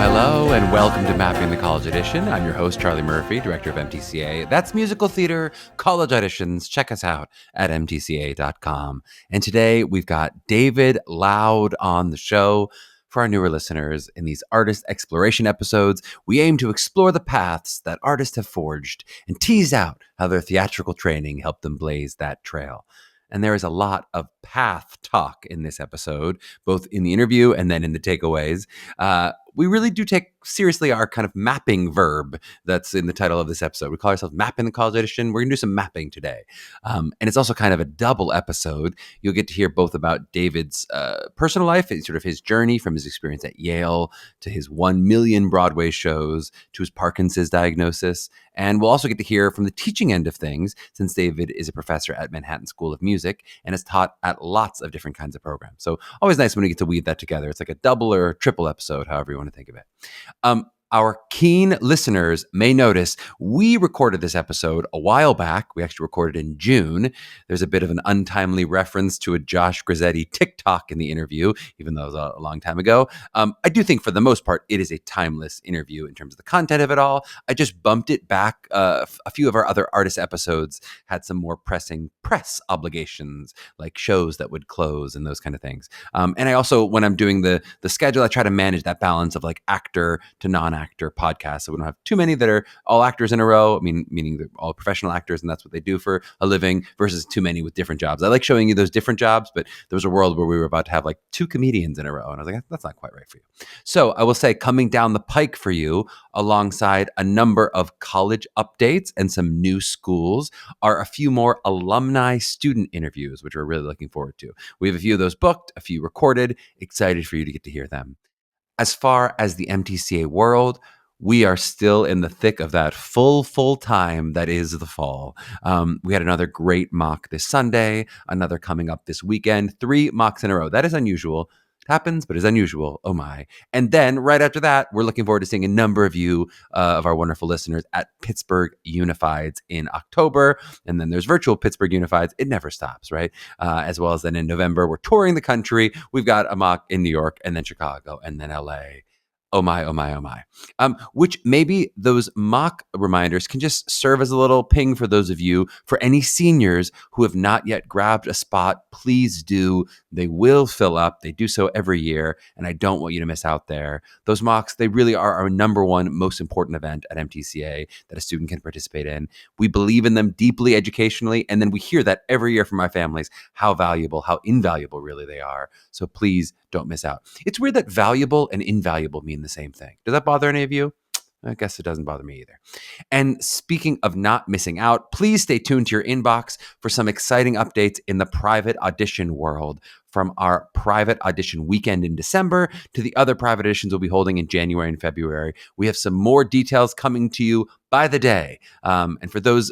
Hello, and welcome to Mapping the College Audition. I'm your host, Charlie Murphy, director of MTCA. That's Musical Theater College Auditions. Check us out at mtca.com. And today we've got David Loud on the show. For our newer listeners, in these artist exploration episodes, we aim to explore the paths that artists have forged and tease out how their theatrical training helped them blaze that trail. And there is a lot of path talk in this episode, both in the interview and then in the takeaways. We really do take seriously our kind of mapping verb that's in the title of this episode. We call ourselves Mapping the College Audition. We're going to do some mapping today. And it's also kind of a double episode. You'll get to hear both about David's personal life and sort of his journey from his experience at Yale to his 1 million Broadway shows to his Parkinson's diagnosis. And we'll also get to hear from the teaching end of things, since David is a professor at Manhattan School of Music and has taught at lots of different kinds of programs. So always nice when we get to weave that together. It's like a double or triple episode, however you want to think of it. Our keen listeners may notice we recorded this episode a while back. We actually recorded in June. There's a bit of an untimely reference to a Josh Grizzetti TikTok in the interview, even though it was a long time ago. I do think for the most part, it is a timeless interview in terms of the content of it all. I just bumped it back. A few of our other artist episodes had some more pressing press obligations, like shows that would close and those kind of things. And I also, when I'm doing the schedule, I try to manage that balance of like actor to non-actor podcasts, so we don't have too many that are all actors in a row. I mean, meaning they're all professional actors and that's what they do for a living, versus too many with different jobs. I like showing you those different jobs, but there was a world where we were about to have like 2 comedians in a row, and I was like, that's not quite right for you. So I will say, coming down the pike for you, alongside a number of college updates and some new schools, are a few more alumni student interviews, which we're really looking forward to. We have a few of those booked, a few recorded. Excited for you to get to hear them. As far as the MTCA world, we are still in the thick of that full time that is the fall. We had another great mock this Sunday, another coming up this weekend, 3 mocks in a row. That is unusual. It happens, but it's unusual. Oh my. And then right after that, we're looking forward to seeing a number of you, of our wonderful listeners, at Pittsburgh Unifieds in October. And then there's virtual Pittsburgh Unifieds. It never stops, right? As well as then in November, we're touring the country. We've got a mock in New York and then Chicago and then LA. Oh my, oh my, oh my. Which maybe those mock reminders can just serve as a little ping for those of you. For any seniors who have not yet grabbed a spot, please do. They will fill up. They do so every year, and I don't want you to miss out there. Those mocks, they really are our number one most important event at MTCA that a student can participate in. We believe in them deeply educationally, and then we hear that every year from our families, how valuable, how invaluable really they are. So please don't miss out. It's weird that valuable and invaluable mean the same thing. Does that bother any of you? I guess it doesn't bother me either. And speaking of not missing out, please stay tuned to your inbox for some exciting updates in the private audition world, from our private audition weekend in December to the other private auditions we'll be holding in January and February. We have some more details coming to you by the day. And for those,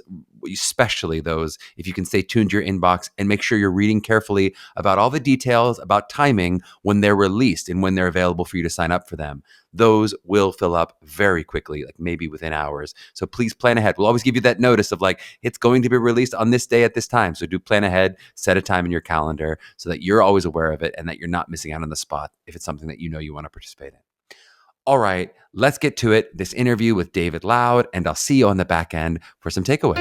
especially those, if you can stay tuned to your inbox and make sure you're reading carefully about all the details about timing when they're released and when they're available for you to sign up for them. Those will fill up very quickly, like maybe within hours. So please plan ahead. We'll always give you that notice of like, it's going to be released on this day at this time. So do plan ahead, set a time in your calendar so that you're always aware of it and that you're not missing out on the spot if it's something that you know you want to participate in. All right, let's get to it. This interview with David Loud, and I'll see you on the back end for some takeaways.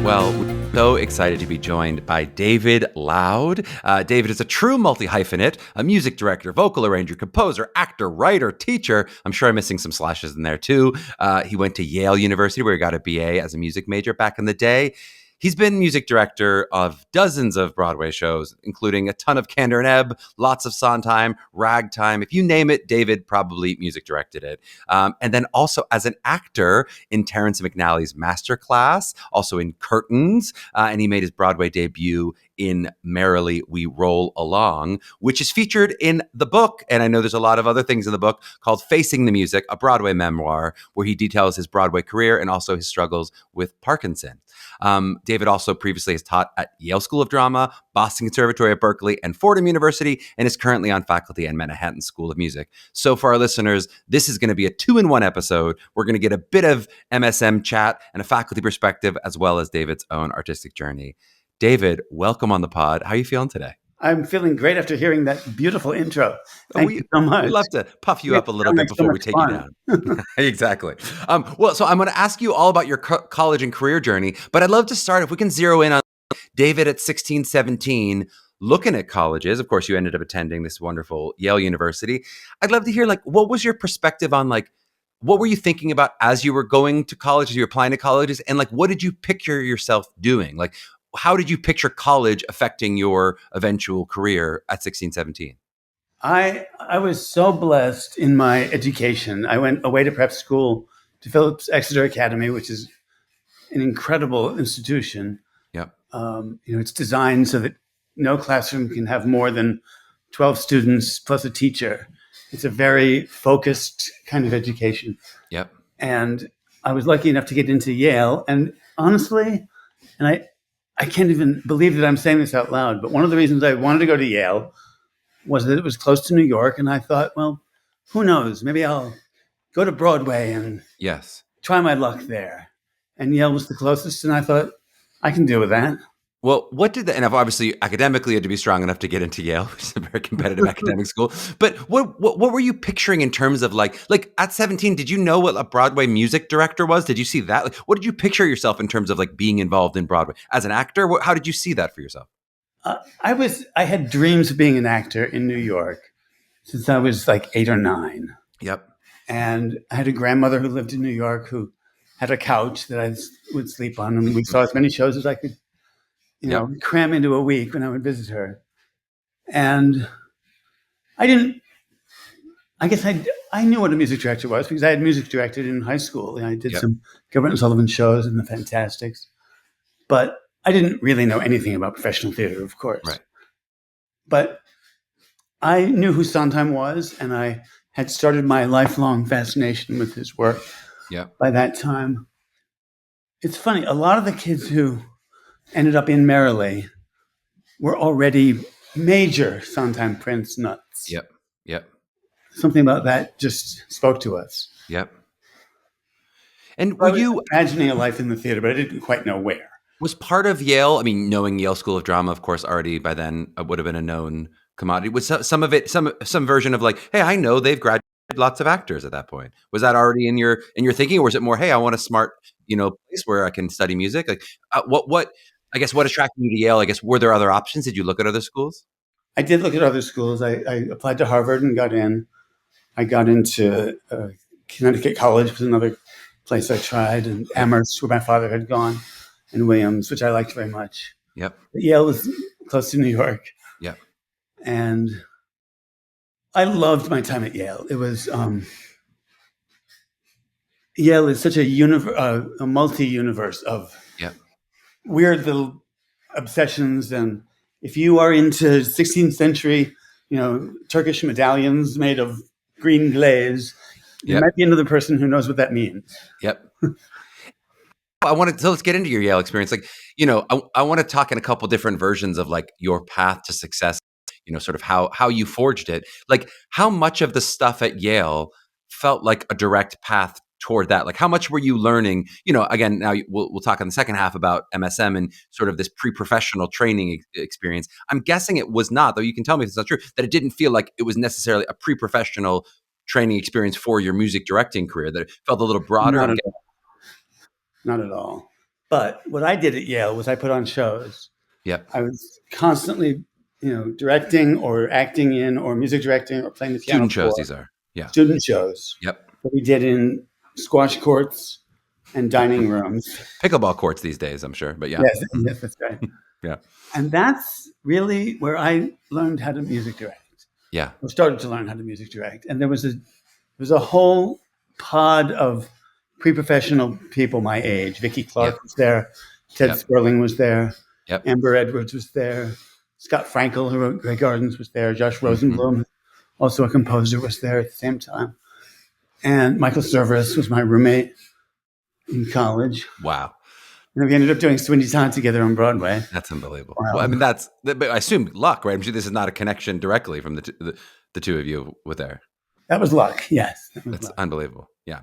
Well, we're so excited to be joined by David Loud. David is a true multi-hyphenate, a music director, vocal arranger, composer, actor, writer, teacher. I'm sure I'm missing some slashes in there too. He went to Yale University where he got a BA as a music major back in the day. He's been music director of dozens of Broadway shows, including a ton of Kander and Ebb, lots of Sondheim, Ragtime. If you name it, David probably music directed it. And then also as an actor in Terrence McNally's Masterclass, also in Curtains, and he made his Broadway debut in Merrily We Roll Along, which is featured in the book. And I know there's a lot of other things in the book called Facing the Music, a Broadway memoir, where he details his Broadway career and also his struggles with Parkinson. David also previously has taught at Yale School of Drama, Boston Conservatory at Berkeley, and Fordham University, and is currently on faculty at Manhattan School of Music. So for our listeners, this is going to be a 2-in-1 episode. We're going to get a bit of MSM chat and a faculty perspective, as well as David's own artistic journey. David, welcome on the pod. How are you feeling today? I'm feeling great after hearing that beautiful intro. Thank you so much. We'd love to puff you up a little bit before we take you down. Exactly. Well, so I'm going to ask you all about your college and career journey, but I'd love to start, if we can zero in on David at 16, 17, looking at colleges. Of course, you ended up attending this wonderful Yale University. I'd love to hear, what was your perspective on, what were you thinking about as you were going to college, as you were applying to colleges? And what did you picture yourself doing? How did you picture college affecting your eventual career at 16, 17? I was so blessed in my education. I went away to prep school to Phillips Exeter Academy, which is an incredible institution. Yep. It's designed so that no classroom can have more than 12 students plus a teacher. It's a very focused kind of education. Yep. And I was lucky enough to get into Yale. And honestly, I can't even believe that I'm saying this out loud, but one of the reasons I wanted to go to Yale was that it was close to New York. And I thought, well, who knows? Maybe I'll go to Broadway and try my luck there. And Yale was the closest. And I thought, I can deal with that. Well, and obviously academically you had to be strong enough to get into Yale, which is a very competitive academic school. But what were you picturing in terms of like at 17, did you know what a Broadway music director was? Did you see that? What did you picture yourself in terms of being involved in Broadway as an actor? How did you see that for yourself? I had dreams of being an actor in New York since I was 8 or 9. Yep. And I had a grandmother who lived in New York who had a couch that I would sleep on, and we saw as many shows as I could cram into a week when I would visit her. And I knew what a music director was because I had music directed in high school. I did some Gilbert and Sullivan shows and the Fantastics. But I didn't really know anything about professional theater, of course. Right. But I knew who Sondheim was, and I had started my lifelong fascination with his work by that time. It's funny, a lot of the kids who ended up in Merrily were already major Sondheim Prince nuts. Yep. Something about that just spoke to us. Yep. And were you imagining a life in the theater, but I didn't quite know where. Was part of Yale, knowing Yale School of Drama, of course, already by then would have been a known commodity. Was some of it, some version of hey, I know they've graduated lots of actors at that point. Was that already in your thinking, or was it more, hey, I want a smart, place where I can study music? What attracted you to Yale? I guess, were there other options? Did you look at other schools? I did look at other schools. I applied to Harvard and got in. I got into Connecticut College was another place I tried, and Amherst, where my father had gone, and Williams, which I liked very much. Yep. But Yale was close to New York. Yep. And I loved my time at Yale. It was Yale is such a multi-universe of weird little obsessions, and if you are into 16th century, Turkish medallions made of green glaze, you might be another person who knows what that means. Yep. Let's get into your Yale experience. I want to talk in a couple different versions of your path to success, sort of how you forged it. How much of the stuff at Yale felt like a direct path toward that? How much were you learning? Again, now we'll talk in the second half about MSM and sort of this pre-professional training experience. I'm guessing it was not, though you can tell me if it's not true, that it didn't feel like it was necessarily a pre-professional training experience for your music directing career, that it felt a little broader. Not at all. But what I did at Yale was I put on shows. Yep. I was constantly, directing or acting in or music directing or playing the piano. Student shows, these are. Yeah. Student shows. Yep. That we did in squash courts and dining rooms. Pickleball courts these days, I'm sure. But yeah. Yes, that's right. Yeah. And that's really where I learned how to music direct. Yeah. Or started to learn how to music direct. And there was a whole pod of pre-professional people my age. Vicki Clark was there. Ted Sperling was there. Yep. Amber Edwards was there. Scott Frankel, who wrote Grey Gardens, was there. Josh Rosenblum, also a composer, was there at the same time. And Michael Cerveris was my roommate in college. Wow. And then we ended up doing Sweeney Todd together on Broadway. That's unbelievable. Wow. Well, I mean, but I assume luck, right? I'm sure this is not a connection directly from the two of you with there. That was luck, yes. That's unbelievable. Yeah.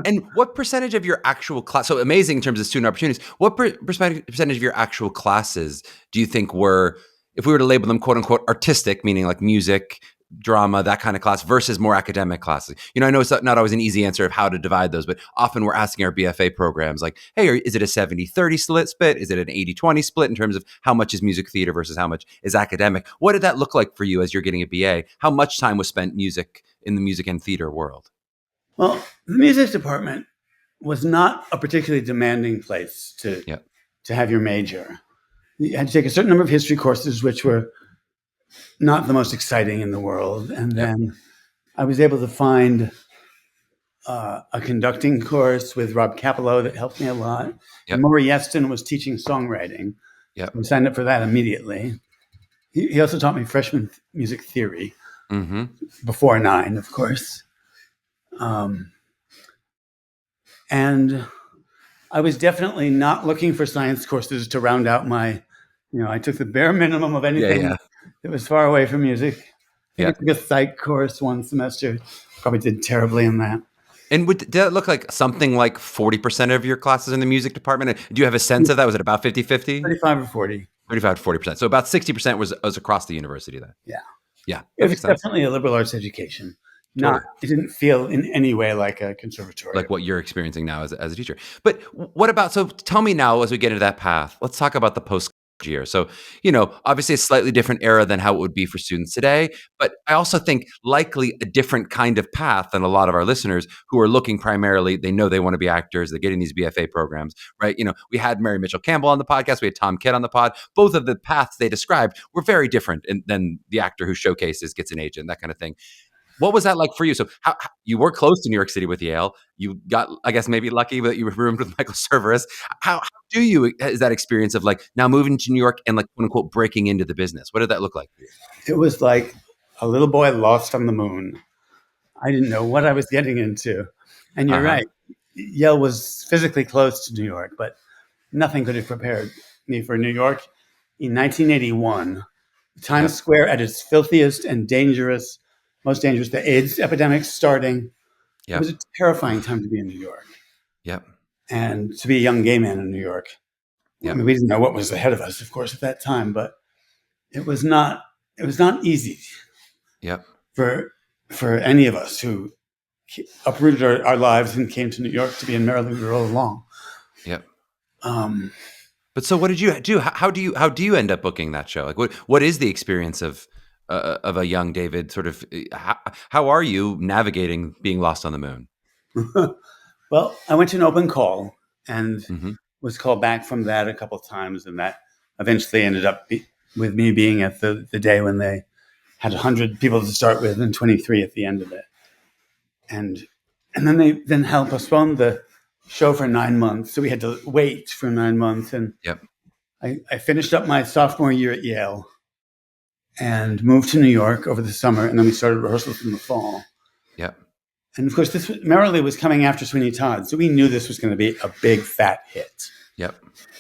And what percentage of your actual class, so amazing in terms of student opportunities, what percentage of your actual classes do you think were, if we were to label them quote unquote artistic, meaning like music, drama, that kind of class versus more academic classes? You know, I know it's not always an easy answer of how to divide those, but often we're asking our BFA programs like, hey, is it a 70-30 split? Is it an 80-20 split in terms of how much is music theater versus how much is academic? What did that look like for you as you're getting a BA? How much time was spent in the music and theater world? Well, the music department was not a particularly demanding place to have your major. You had to take a certain number of history courses, which were not the most exciting in the world. And then I was able to find a conducting course with Rob Capello that helped me a lot. And Maury Yeston was teaching songwriting. I signed up for that immediately. He also taught me freshman music theory before 9, of course. And I was definitely not looking for science courses to round out my, I took the bare minimum of anything that was far away from music. I took a psych course one semester, probably did terribly in that. And did that look like something like 40% of your classes in the music department? Do you have a sense of that? Was it about 50-50? 35 or 40. 35 to 40%. So about 60% was across the university then. Yeah. It was definitely a liberal arts education. It didn't feel in any way like a conservatory. Like what you're experiencing now as a teacher. But what about, so tell me now as we get into that path, let's talk about the post year. So, obviously a slightly different era than how it would be for students today, but I also think likely a different kind of path than a lot of our listeners who are looking primarily, they know they want to be actors, they're getting these BFA programs, right? We had Mary Mitchell Campbell on the podcast, we had Tom Kidd on the pod. Both of the paths they described were very different than the actor who showcases, gets an agent, that kind of thing. What was that like for you? So how you were close to New York City with Yale. You got, I guess, maybe lucky that you were roomed with Michael Cerveris. How is that experience of like now moving to New York and like quote unquote breaking into the business? What did that look like for you? It was like a little boy lost on the moon. I didn't know what I was getting into. And you're right. Yale was physically close to New York, but nothing could have prepared me for New York in 1981. Times Square at its filthiest and most dangerous, the AIDS epidemic starting. It was a terrifying time to be in New York. And to be a young gay man in New York. I mean, we didn't know what was ahead of us, of course, at that time, but it was not easy for any of us who uprooted our lives and came to New York to be in Maryland. We were all along. But so what did you do? How do you end up booking that show? Like what is the experience of a young David? Sort of how are you navigating being lost on the moon? Well, I went to an open call and was called back from that a couple of times, and that eventually ended up with me being at the day when they had 100 people to start with and 23 at the end of it. And then they helped postpone the show for 9 months. So we had to wait for 9 months. And I finished up my sophomore year at Yale and moved to New York over the summer. And then we started rehearsals in the fall. And of course, Merrily was coming after Sweeney Todd. So we knew this was going to be a big fat hit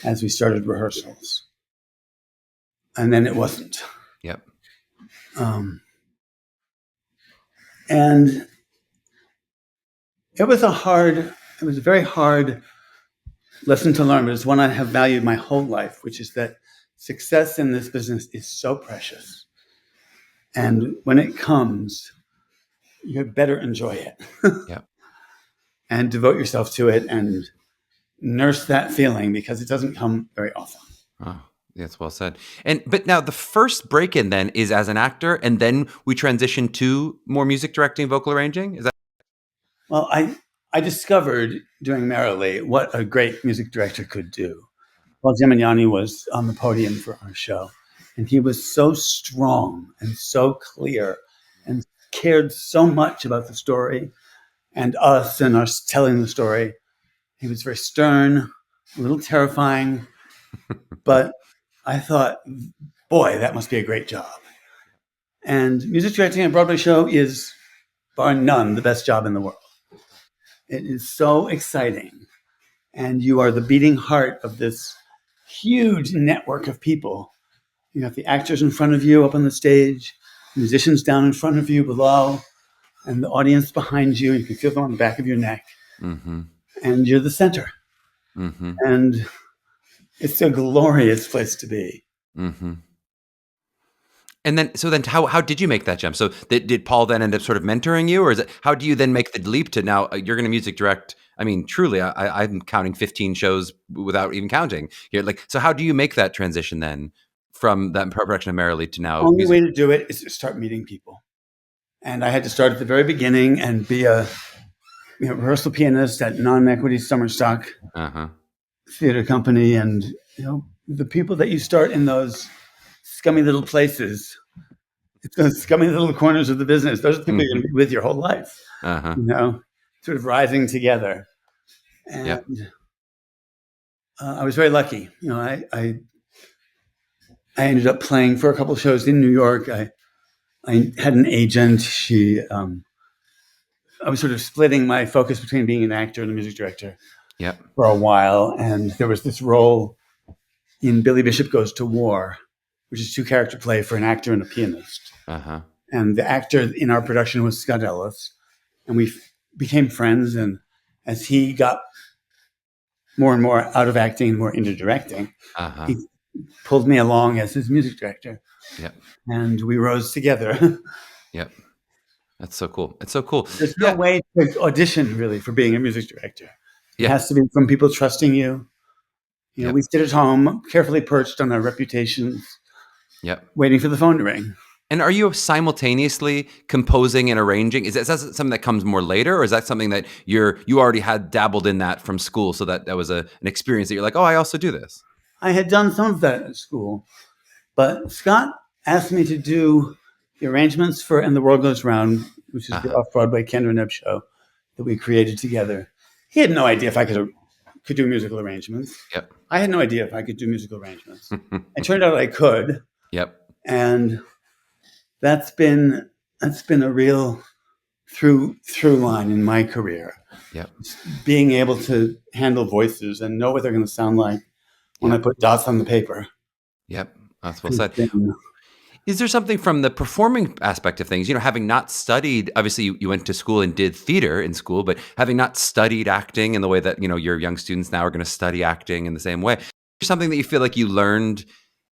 as we started rehearsals. And then it wasn't. And it was a very hard lesson to learn, but it's one I have valued my whole life, which is that success in this business is so precious. And when it comes, you had better enjoy it. And devote yourself to it and nurse that feeling because it doesn't come very often. Oh, that's well said. But now the first break-in then is as an actor, and then we transition to more music directing, vocal arranging? Is that? Well, I discovered during Merrily what a great music director could do. Paul Gemignani was on the podium for our show, and he was so strong and so clear and cared so much about the story and us and us telling the story. He was very stern, a little terrifying, but I thought, boy, that must be a great job. And music directing a Broadway show is, bar none, the best job in the world. It is so exciting. And you are the beating heart of this huge network of people. You have the actors in front of you up on the stage, musicians down in front of you below, and the audience behind you. You can feel them on the back of your neck. Mm-hmm. And you're the center. Mm-hmm. And it's a glorious place to be. Mm-hmm. And then, how did you make that jump? So did Paul then end up sort of mentoring you, or is it, how do you then make the leap to now you're going to music direct? I mean, truly, I'm counting 15 shows without even counting here. Like, so how do you make that transition then from that production of Merrily to now? The only way to do it is to start meeting people. And I had to start at the very beginning and be a rehearsal pianist at Non-Equity Summer Stock Theater Company. And, the people that you start in those scummy little places, those scummy little corners of the business, those are the people you're going to be with your whole life, sort of rising together. And I was very lucky. I ended up playing for a couple of shows in New York. I had an agent. I was sort of splitting my focus between being an actor and a music director for a while. And there was this role in Billy Bishop Goes to War, which is a 2-character play for an actor and a pianist. And the actor in our production was Scott Ellis. And we became friends. And as he got more and more out of acting and more into directing, he pulled me along as his music director. And we rose together. That's so cool. It's so cool. There's no way to audition, really, for being a music director. It has to be from people trusting you. We sit at home, carefully perched on our reputations, waiting for the phone to ring. And are you simultaneously composing and arranging? Is that something that comes more later, or is that something that you already had dabbled in that from school, so that was an experience that you're like, oh, I also do this? I had done some of that at school, but Scott asked me to do the arrangements for And the World Goes Round, which is the off-Broadway Kendra Nebb show that we created together. He had no idea if I could do musical arrangements. I had no idea if I could do musical arrangements. It turned out I could. And that's been a real through line in my career. Being able to handle voices and know what they're going to sound like when I put dots on the paper. That's well said. Is there something from the performing aspect of things, having not studied, obviously you went to school and did theater in school, but having not studied acting in the way that, your young students now are going to study acting in the same way, is there something that you feel like you learned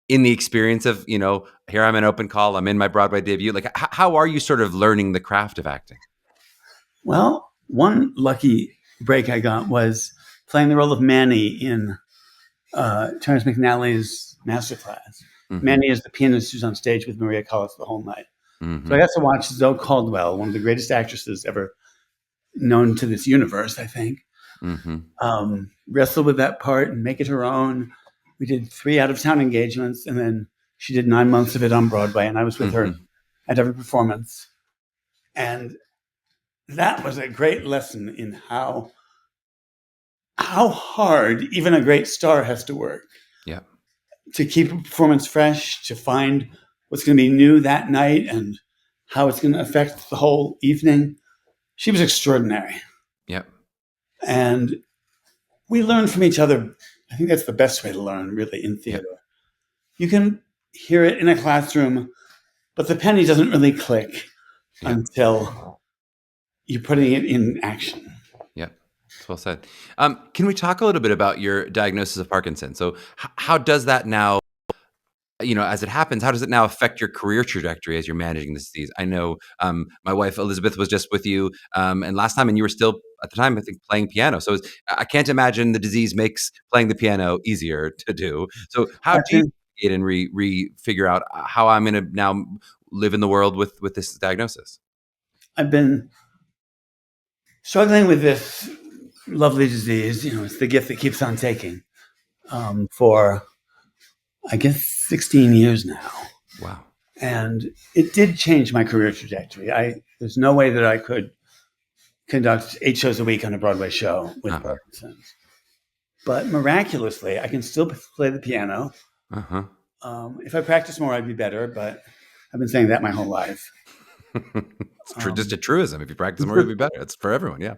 in the experience of, here I'm in open call, I'm in my Broadway debut. Like, how are you sort of learning the craft of acting? Well, one lucky break I got was playing the role of Manny in Terrence McNally's Masterclass. Manny is the pianist who's on stage with Maria Callas the whole night. So I got to watch Zoe Caldwell, one of the greatest actresses ever known to this universe, I think, wrestle with that part and make it her own. We did 3 out-of-town engagements, and then she did 9 months of it on Broadway, and I was with her at every performance. And that was a great lesson in how hard even a great star has to work. To keep a performance fresh, to find what's going to be new that night and how it's going to affect the whole evening. She was extraordinary. And we learned from each other. I think that's the best way to learn, really, in theater. You can hear it in a classroom, but the penny doesn't really click until you're putting it in action. That's well said. Can we talk a little bit about your diagnosis of Parkinson's? So how does that now, as it happens, how does it now affect your career trajectory as you're managing this disease? I know my wife, Elizabeth, was just with you and last time, and you were still, at the time, I think, playing piano. So I can't imagine the disease makes playing the piano easier to do. So how do you get and figure out how I'm going to now live in the world with this diagnosis? I've been struggling with this lovely disease. It's the gift that keeps on taking for, I guess, 16 years now. Wow. And it did change my career trajectory. There's no way that I could conduct 8 shows a week on a Broadway show with Parkinson's. But miraculously, I can still play the piano. If I practice more, I'd be better, but I've been saying that my whole life. It's just a truism. If you practice more, you'll be better. It's for everyone. Yeah.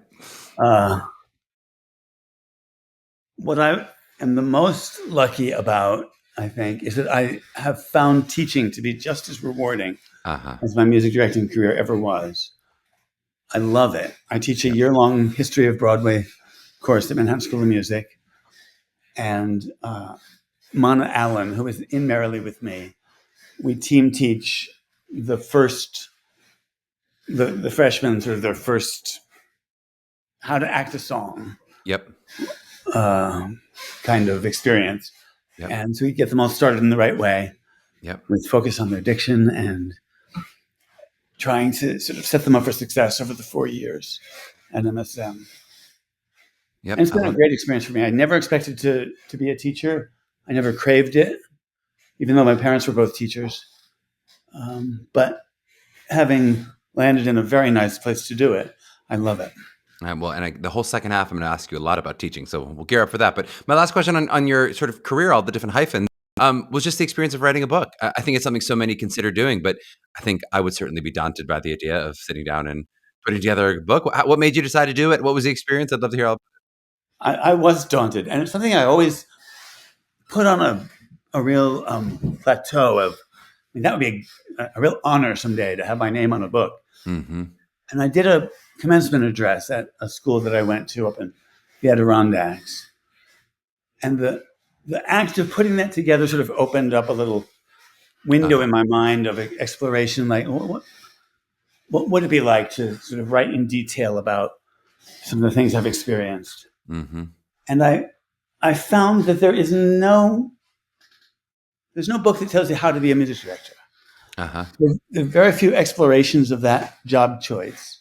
What I am the most lucky about, I think, is that I have found teaching to be just as rewarding as my music directing career ever was. I love it. I teach a year-long history of Broadway course at Manhattan School of Music. And Mana Allen, who is in Merrily with me, we team teach the freshmen sort of their first how to act a song kind of experience. Yep. And so we get them all started in the right way with focus on their diction and trying to sort of set them up for success over the 4 years at MSM. And it's been a great experience for me. I never expected to be a teacher. I never craved it, even though my parents were both teachers. But having landed in a very nice place to do it, I love it. The whole second half, I'm going to ask you a lot about teaching, so we'll gear up for that. But my last question on your sort of career, all the different hyphens, was just the experience of writing a book. I think it's something so many consider doing, but I think I would certainly be daunted by the idea of sitting down and putting together a book. What made you decide to do it? What was the experience? I'd love to hear all about it. I was daunted, and it's something I always put on a real plateau of. I mean, that would be a real honor someday to have my name on a book. Mm-hmm. And I did a commencement address at a school that I went to up in the Adirondacks. And the act of putting that together sort of opened up a little window in my mind of exploration. Like, what would it be like to sort of write in detail about some of the things I've experienced? Mm-hmm. And I found that there's no book that tells you how to be a music director. There are very few explorations of that job choice.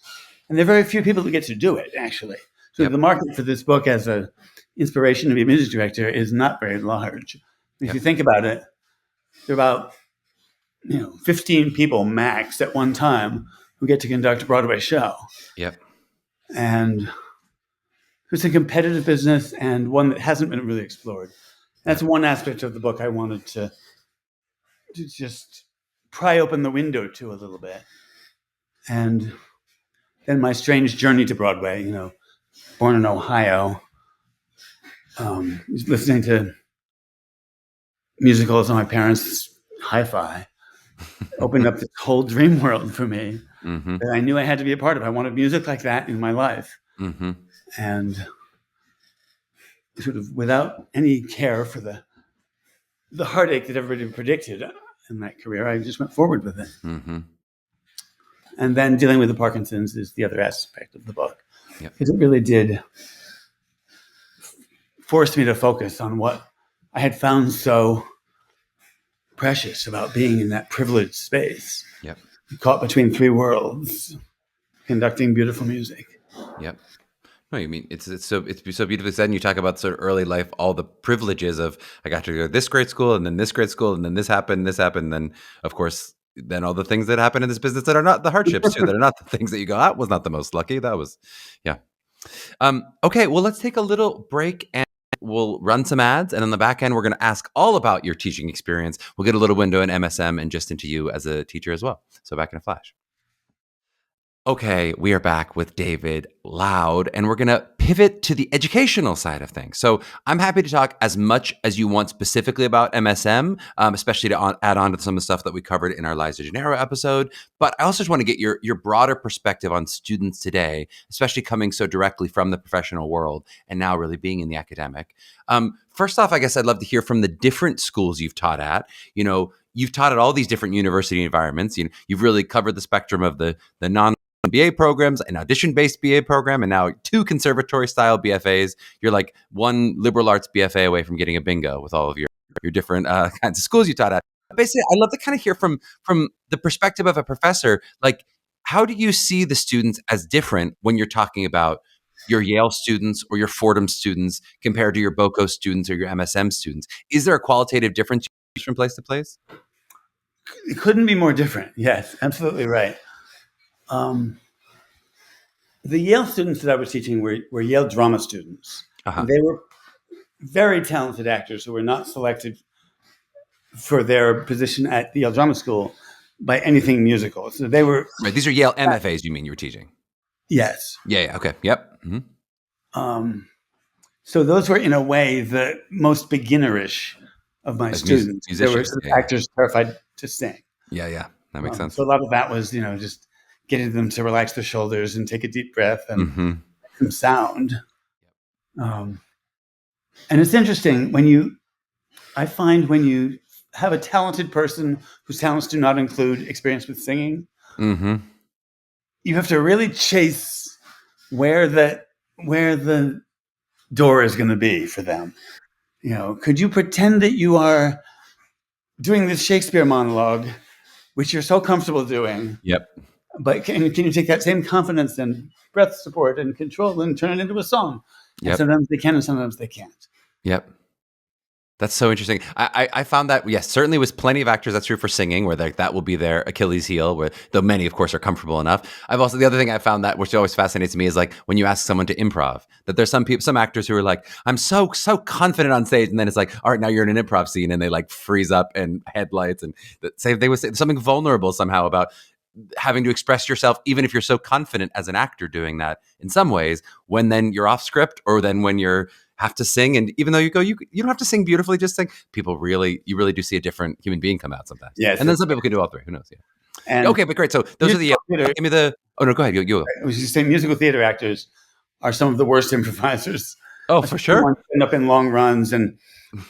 And there are very few people who get to do it, actually. So the market for this book as an inspiration to be a music director is not very large. If you think about it, there are about 15 people max at one time who get to conduct a Broadway show. And it's a competitive business and one that hasn't been really explored. That's one aspect of the book I wanted to just pry open the window to a little bit. And then my strange journey to Broadway, born in Ohio, listening to musicals on my parents' hi-fi, opened up this whole dream world for me that I knew I had to be a part of. I wanted music like that in my life. And sort of without any care for the heartache that everybody predicted in that career, I just went forward with it. And then dealing with the Parkinson's is the other aspect of the book. Because it really did force me to focus on what I had found so precious about being in that privileged space. Caught between three worlds, conducting beautiful music. No, you mean it's so beautifully said. And you talk about sort of early life, all the privileges of I got to go to this great school and then this great school and then this happened, and then of course then all the things that happen in this business that are not the hardships too, that are not the things that you go, that was not the most lucky. That was, okay, well, let's take a little break and we'll run some ads. And on the back end, we're going to ask all about your teaching experience. We'll get a little window in MSM and just into you as a teacher as well. So back in a flash. Okay, we are back with David Loud, and we're going to pivot to the educational side of things. So I'm happy to talk as much as you want specifically about MSM, especially to add on to some of the stuff that we covered in our Liza Gennaro episode. But I also just want to get your broader perspective on students today, especially coming so directly from the professional world and now really being in the academic. First off, I guess I'd love to hear from the different schools you've taught at. You've taught at all these different university environments. You've really covered the spectrum of the BA programs, an audition-based BA program, and now 2 conservatory-style BFAs. You're like one liberal arts BFA away from getting a bingo with all of your different kinds of schools you taught at. Basically, I'd love to kind of hear from the perspective of a professor, like how do you see the students as different when you're talking about your Yale students or your Fordham students compared to your BOCO students or your MSM students? Is there a qualitative difference from place to place? It couldn't be more different. Yes, absolutely right. The Yale students that I was teaching were Yale drama students. They were very talented actors who were not selected for their position at the Yale Drama School by anything musical. So they were Right. These are Yale MFAs, you mean you were teaching? yes. Yeah. Okay. Yep. So those were, in a way, the most beginnerish of my As students. They were musicians. sort of Yeah. actors terrified to sing. Yeah. That makes sense. So a lot of that was, just getting them to relax their shoulders and take a deep breath and make some sound. And it's interesting I find when you have a talented person whose talents do not include experience with singing, you have to really chase where the door is going to be for them. Could you pretend that you are doing this Shakespeare monologue, which you're so comfortable doing? Yep. But can you take that same confidence and breath support and control and turn it into a song? Yep. And sometimes they can and sometimes they can't. Yep. That's so interesting. I found that, yes, certainly with plenty of actors, that's true for singing, where that will be their Achilles heel, though many, of course, are comfortable enough. The other thing I found that, which always fascinates me, is like when you ask someone to improv, that there's some actors who are like, I'm so confident on stage. And then it's like, all right, now you're in an improv scene, and they like freeze up and headlights and they would say something vulnerable somehow about having to express yourself, even if you're so confident as an actor doing that in some ways, when then you're off script, or then when you're have to sing, and even though you don't have to sing beautifully, just sing. You really do see a different human being come out sometimes. Yes, and then some people can do all three. Who knows? Yeah. And okay, but great. So those are the. Give me the. Oh no, go ahead. You. I was just saying, musical theater actors are some of the worst improvisers. Oh, for sure. End up in long runs, and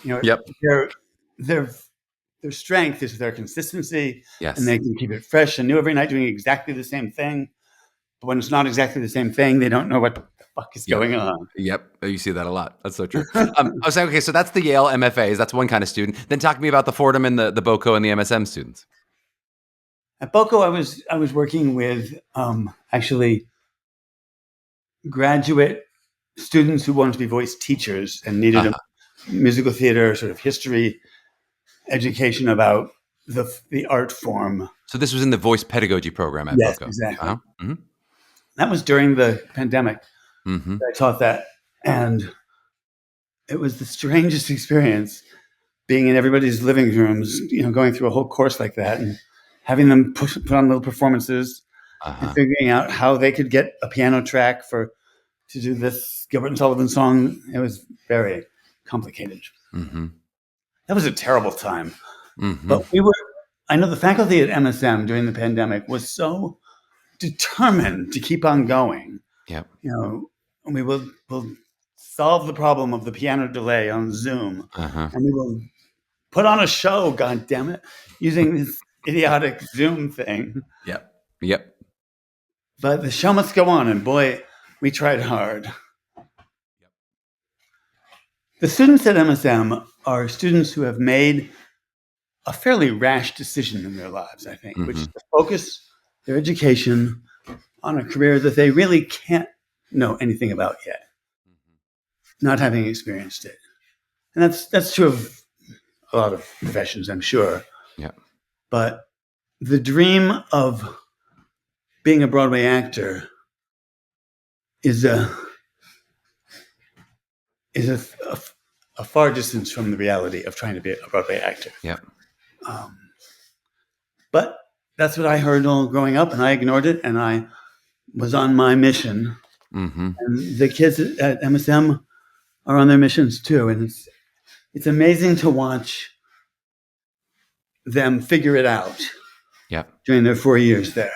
Yep. Their strength is their consistency. Yes. And they can keep it fresh and new every night, doing exactly the same thing. But when it's not exactly the same thing, they don't know what the fuck is going on. Yep. You see that a lot. That's so true. I was saying, okay, so that's the Yale MFAs. That's one kind of student. Then talk to me about the Fordham and the BOCO and the MSM students. At BOCO, I was working with actually graduate students who wanted to be voice teachers and needed a musical theater sort of history education about the art form. So this was in the voice pedagogy program at yes, BOCO. Exactly. That was during the pandemic. I taught that, and it was the strangest experience being in everybody's living rooms, going through a whole course like that and having them put on little performances and figuring out how they could get a piano track to do this Gilbert and Sullivan song. It was very complicated. That was a terrible time. But I know the faculty at MSM during the pandemic was so determined to keep on going. Yep. We will solve the problem of the piano delay on Zoom, and we will put on a show, God damn it, using this idiotic Zoom thing. Yep. But the show must go on, and boy, we tried hard. The students at MSM are students who have made a fairly rash decision in their lives, I think, which is to focus their education on a career that they really can't know anything about yet, not having experienced it. And that's true of a lot of professions, I'm sure. Yeah. But the dream of being a Broadway actor is a far distance from the reality of trying to be a Broadway actor. Yeah. But that's what I heard all growing up, and I ignored it, and I was on my mission. And the kids at MSM are on their missions too, and it's amazing to watch them figure it out. During their 4 years there.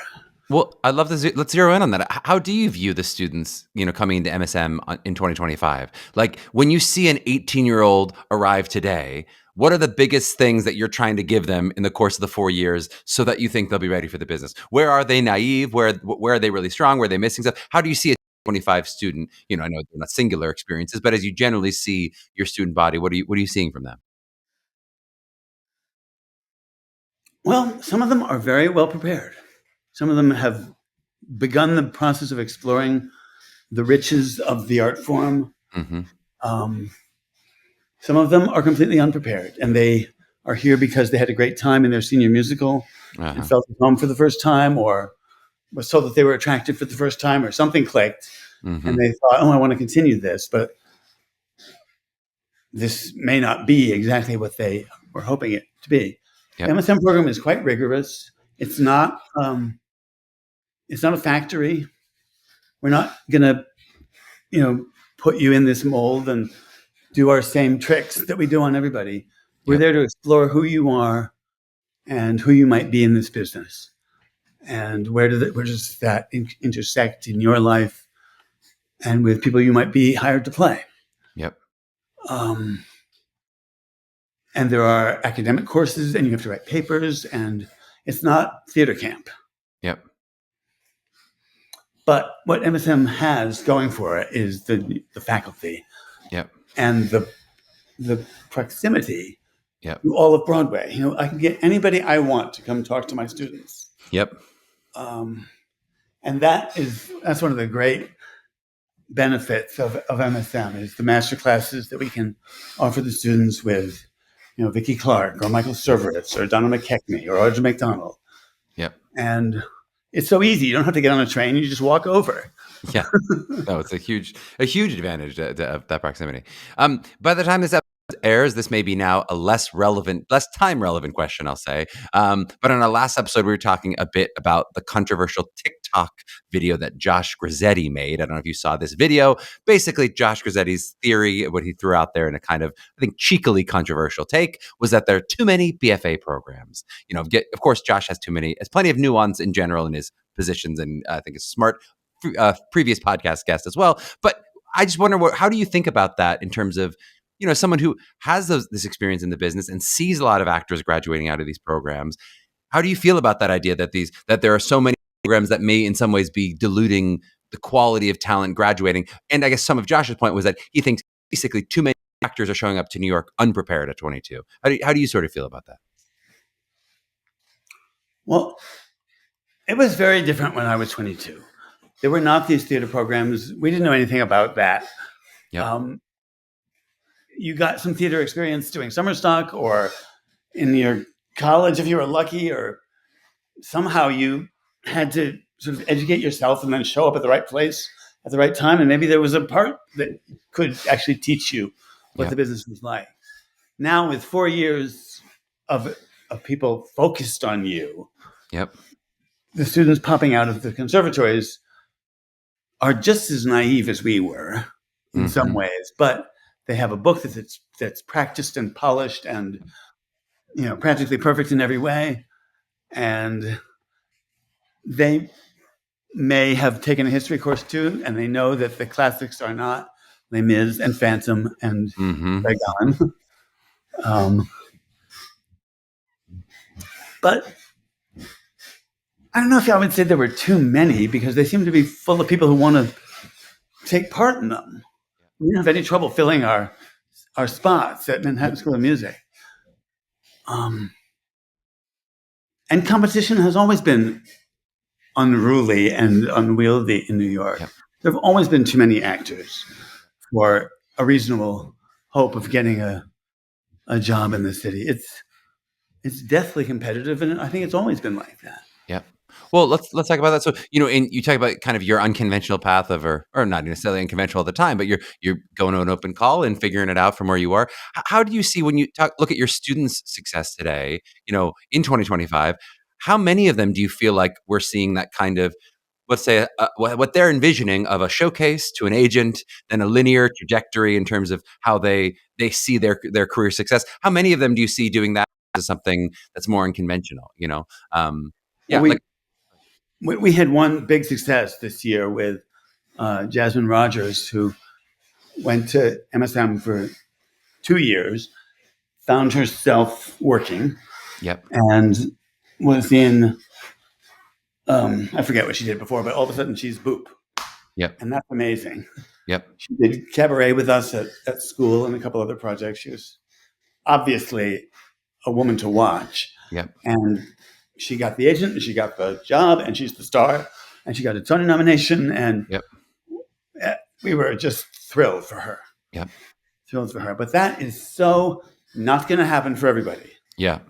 Well, I'd love to let's zero in on that. How do you view the students, coming into MSM in 2025? Like when you see an 18-year-old arrive today, what are the biggest things that you're trying to give them in the course of the 4 years so that you think they'll be ready for the business? Where are they naive? Where are they really strong? Where are they missing stuff? How do you see a 25 student? I know they're not singular experiences, but as you generally see your student body, what are you seeing from them? Well, some of them are very well prepared. Some of them have begun the process of exploring the riches of the art form. Some of them are completely unprepared, and they are here because they had a great time in their senior musical and felt at home for the first time, or was told that they were attracted for the first time, or something clicked, and they thought, I want to continue this, but this may not be exactly what they were hoping it to be. Yep. The MSM program is quite rigorous. It's not a factory. We're not going to, put you in this mold and do our same tricks that we do on everybody. We're Yep. there to explore who you are and who you might be in this business, and where does that intersect in your life and with people you might be hired to play. Yep. And there are academic courses, and you have to write papers, and it's not theater camp. Yep. But what MSM has going for it is the faculty. Yep. And the proximity Yep. to all of Broadway. I can get anybody I want to come talk to my students. Yep. And that's one of the great benefits of MSM is the master classes that we can offer the students with, Vicki Clark or Michael Cerveris or Donna McKechnie or Audra McDonald. Yep. And it's so easy. You don't have to get on a train. You just walk over. Yeah. No, it's a huge advantage of that proximity. By the time this episode airs, this may be now a less time relevant question, I'll say. But on our last episode, we were talking a bit about the controversial TikTok video that Josh Grizzetti made. I don't know if you saw this video. Basically, Josh Grizzetti's theory, what he threw out there in a kind of, I think, cheekily controversial take, was that there are too many BFA programs. Of course, Josh has plenty of nuance in general in his positions, and I think is smart. Previous podcast guest as well. But I just wonder, how do you think about that in terms of, someone who has this experience in the business and sees a lot of actors graduating out of these programs? How do you feel about that idea that there are so many programs that may in some ways be diluting the quality of talent graduating? And I guess some of Josh's point was that he thinks basically too many actors are showing up to New York unprepared at 22. How do you sort of feel about that? Well, it was very different when I was 22. There were not these theater programs. We didn't know anything about that. Yep. You got some theater experience doing summer stock or in your college if you were lucky, or somehow you had to sort of educate yourself and then show up at the right place at the right time. And maybe there was a part that could actually teach you what the business was like. Now with 4 years of people focused on you, Yep. the students popping out of the conservatories are just as naive as we were in some ways, but they have a book that's practiced and polished and practically perfect in every way, and they may have taken a history course too, and they know that the classics are not Les Mis and Phantom and Meghan. But I don't know if I would say there were too many, because they seem to be full of people who want to take part in them. We didn't have any trouble filling our spots at Manhattan School of Music. And competition has always been unruly and unwieldy in New York. Yep. There have always been too many actors for a reasonable hope of getting a job in the city. It's deathly competitive, and I think it's always been like that. Yep. Well, let's talk about that. So, and you talk about kind of your unconventional path of, or not necessarily unconventional at the time, but you're going to an open call and figuring it out from where you are. How do you see, when you look at your students' success today, in 2025, how many of them do you feel like we're seeing that kind of, let's say, what they're envisioning of a showcase to an agent, then a linear trajectory in terms of how they see their career success? How many of them do you see doing that as something that's more unconventional? We had one big success this year with Jasmine Rogers, who went to MSM for 2 years, found herself working, and was in, I forget what she did before, but all of a sudden she's Boop. Yep. And that's amazing. Yep. She did cabaret with us at school and a couple other projects. She was obviously a woman to watch. Yep. And she got the agent, and she got the job, and she's the star, and she got a Tony nomination, and we were just thrilled for her. Yep. Thrilled for her. But that is so not going to happen for everybody. Yeah.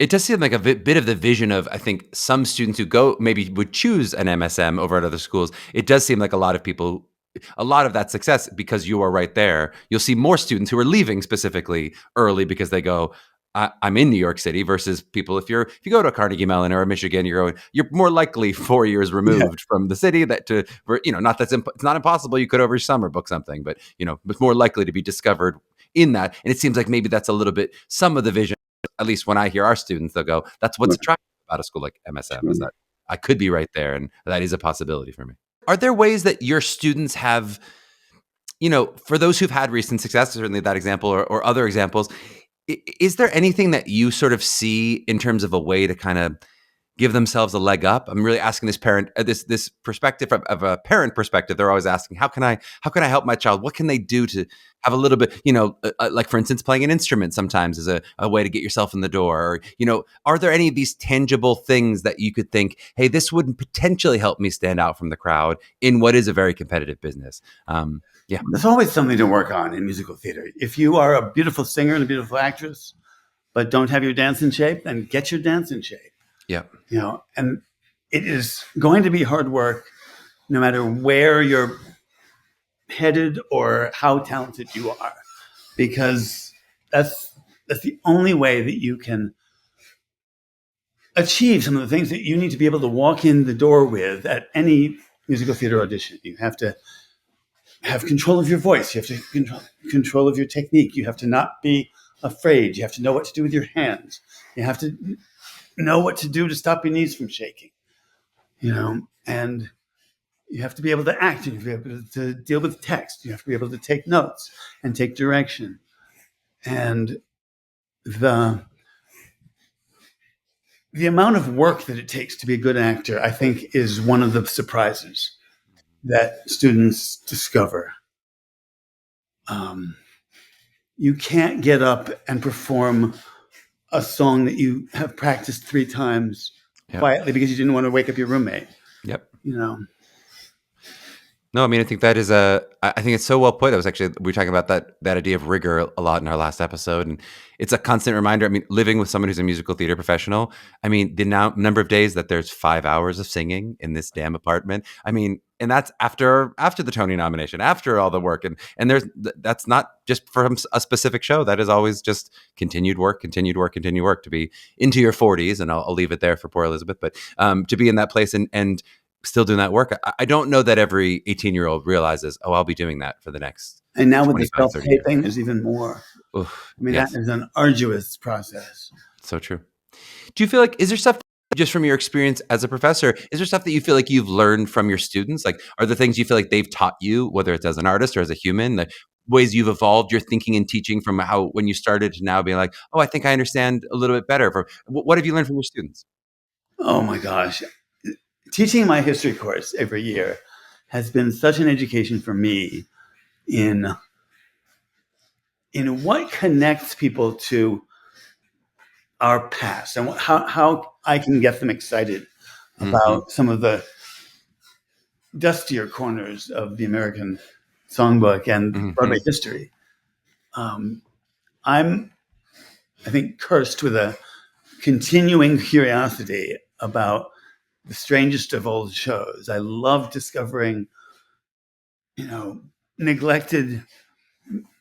It does seem like a bit of the vision of, I think, some students who maybe would choose an MSM over at other schools. It does seem like a lot of that success, because you are right there. You'll see more students who are leaving specifically early because they go, I'm in New York City versus people. If you go to Carnegie Mellon or Michigan, you're more likely 4 years Yeah, removed from the city not it's not impossible. You could over summer book something, but it's more likely to be discovered in that. And it seems like maybe that's a little bit some of the vision. At least when I hear our students, they'll go, "That's what's right, attractive about a school like MSM is sure. that I could be right there, and that is a possibility for me." Are there ways that your students have, for those who've had recent success, certainly that example or other examples, is there anything that you sort of see in terms of a way to kind of give themselves a leg up? I'm really asking this parent, this perspective of a parent perspective. They're always asking, how can I help my child? What can they do to have a little bit, like for instance, playing an instrument sometimes is a way to get yourself in the door. Or, are there any of these tangible things that you could think, hey, this would potentially help me stand out from the crowd in what is a very competitive business? Yeah. There's always something to work on in musical theater. If you are a beautiful singer and a beautiful actress, but don't have your dance in shape, then get your dance in shape. Yeah. And it is going to be hard work no matter where you're headed or how talented you are, because that's the only way that you can achieve some of the things that you need to be able to walk in the door with at any musical theater audition. You have to have control of your voice. You have to control of your technique. You have to not be afraid. You have to know what to do with your hands. You have to know what to do to stop your knees from shaking, and you have to be able to act. You have to be able to deal with text. You have to be able to take notes and take direction. And the amount of work that it takes to be a good actor, I think, is one of the surprises that students discover. You can't get up and perform a song that you have practiced 3 times quietly because you didn't want to wake up your roommate. Yep. No, I mean, I think that is I think it's so well put. We were talking about that idea of rigor a lot in our last episode, and it's a constant reminder. I mean, living with someone who's a musical theater professional, I mean, the number of days that there's 5 hours of singing in this damn apartment. I mean, and that's after the Tony nomination, after all the work, and that's not just from a specific show. That is always just continued work to be into your 40s, and I'll leave it there for poor Elizabeth, but to be in that place and still doing that work. I don't know that every 18-year-old realizes, I'll be doing that for the next and now with the 30 years. self-taping is even more. Oof, I mean, yes. that is an arduous process. So true. Do you feel like, is there stuff just from your experience as a professor, is there stuff that you feel like you've learned from your students? Like, are there things you feel like they've taught you, whether it's as an artist or as a human, like ways you've evolved your thinking and teaching from how, when you started to now being like, I think I understand a little bit better. What have you learned from your students? Oh my gosh. Teaching my history course every year has been such an education for me in what connects people to our past and how I can get them excited about some of the dustier corners of the American songbook and Broadway history. I'm, I think, cursed with a continuing curiosity about the strangest of old shows. I love discovering, neglected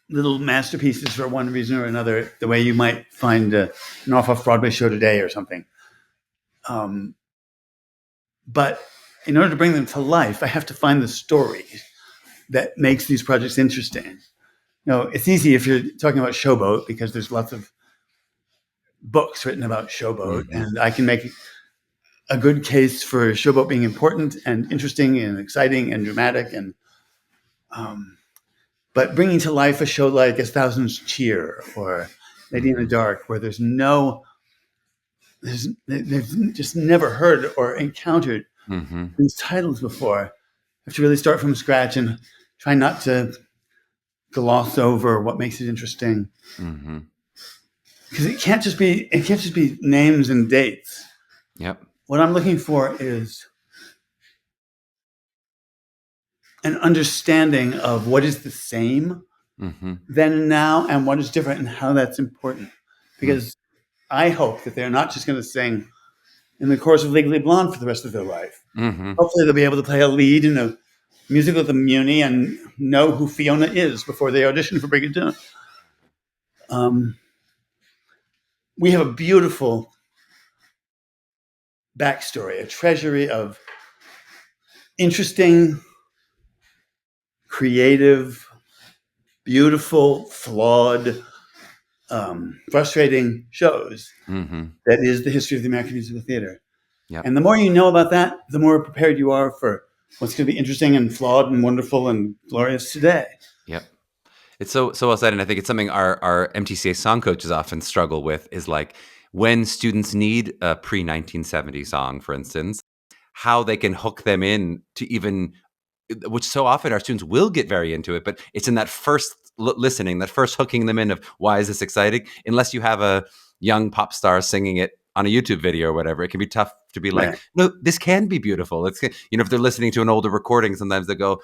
little masterpieces for one reason or another, the way you might find an off-Broadway show today or something. But in order to bring them to life, I have to find the story that makes these projects interesting. It's easy if you're talking about Showboat because there's lots of books written about Showboat, and I can make a good case for Showboat being important and interesting and exciting and dramatic, and but bringing to life a show like As Thousands Cheer or Lady in the Dark, where they've just never heard or encountered these titles before, I have to really start from scratch and try not to gloss over what makes it interesting. Because it can't just be names and dates. Yep. What I'm looking for is an understanding of what is the same then and now and what is different and how that's important. Because I hope that they're not just going to sing in the chorus of Legally Blonde for the rest of their life. Hopefully they'll be able to play a lead in a musical at the Muni and know who Fiona is before they audition for Brigadoon. we have a beautiful backstory, a treasury of interesting, creative, beautiful, flawed, frustrating shows that is the history of the American musical theater. Yep. And the more you know about that, the more prepared you are for what's going to be interesting and flawed and wonderful and glorious today. Yep. It's so well said, and I think it's something our MTCA song coaches often struggle with is like when students need a pre-1970 song, for instance, how they can hook them in to even, which so often our students will get very into it, but it's in that first listening, that first hooking them in of why is this exciting? Unless you have a young pop star singing it on a YouTube video or whatever, it can be tough to be like, no, this can be beautiful. It's, if they're listening to an older recording, sometimes they go,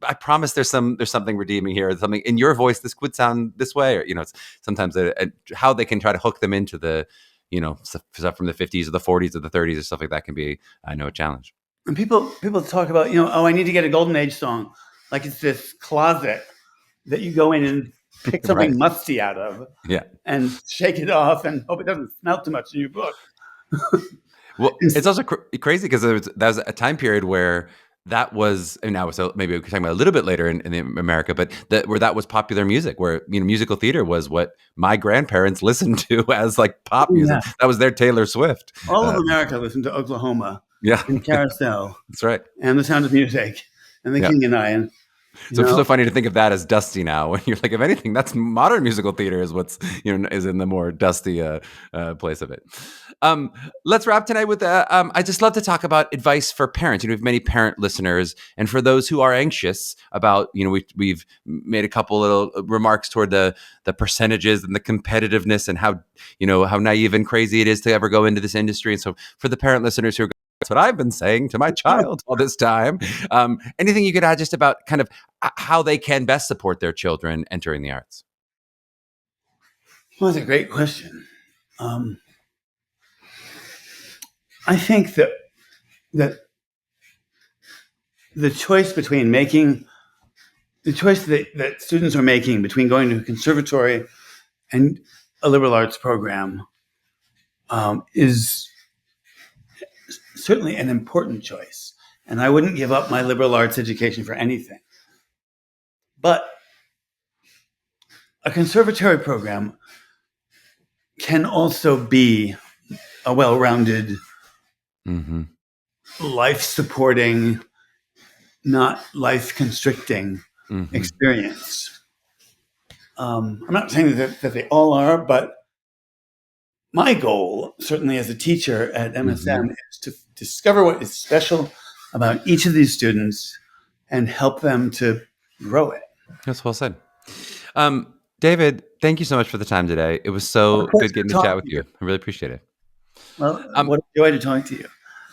I promise there's something redeeming here. Something in your voice, this would sound this way, or it's sometimes how they can try to hook them into the, stuff from the 50s or the 40s or the 30s or stuff like that can be, I know, a challenge. And people talk about, I need to get a golden age song, like it's this closet that you go in and pick something musty out of, and shake it off and hope it doesn't smell too much in your book. Well, it's also crazy because that was a time period where that was, and now so maybe we're talking about a little bit later in America, but where that was popular music, where musical theater was what my grandparents listened to as like pop music. Yeah. That was their Taylor Swift. All of America listened to Oklahoma, and Carousel. That's right, and The Sound of Music, and The King and I. And so it's so funny to think of that as dusty now. When you're like, if anything, that's modern musical theater is what's is in the more dusty place of it. Let's wrap tonight with I just love to talk about advice for parents. We have many parent listeners, and for those who are anxious about, we've made a couple little remarks toward the percentages and the competitiveness and how naive and crazy it is to ever go into this industry. And so for the parent listeners who are, that's what I've been saying to my child all this time. Anything you could add just about kind of how they can best support their children entering the arts? Well, that's a great question. I think that the choice between that students are making between going to a conservatory and a liberal arts program is certainly an important choice. And I wouldn't give up my liberal arts education for anything. But a conservatory program can also be a well-rounded, life-supporting, not life-constricting experience. I'm not saying that they all are, but my goal, certainly as a teacher at MSM, is to discover what is special about each of these students and help them to grow it. That's well said. David, thank you so much for the time today. It was so good getting to chat with you. I really appreciate it. Well, what a joy to talk to you.